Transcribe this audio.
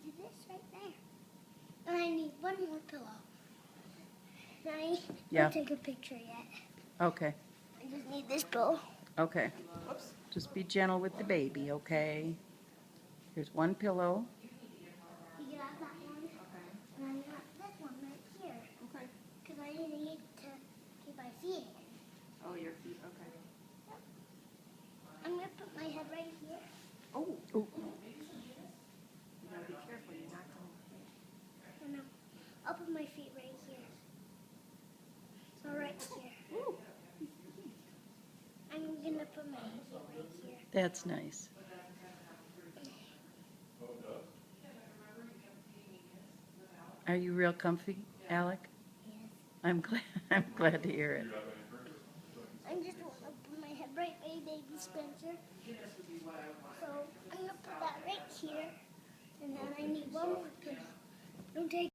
do this right there. And I need one more pillow. And I Yeah. don't take a picture yet. Okay. I just need this pillow. Okay. Whoops. Just be gentle with the baby, okay? Here's one pillow. You can have that one. Okay. And I got this one right here. Okay. Because I need to keep my feet in. Oh, your feet, okay. I'm going to put my head right here. Oh. Oh. You gotta be careful, you're not going No, I'll put my feet right here. So right here. Ooh. I'm going to put my feet right here. That's nice. Are you real comfy, Alec? Yes. I'm glad. I'm glad to hear it. I just want to put my head right by baby Spencer. So I'm going to put that right here. And then I need one more pillow. Don't take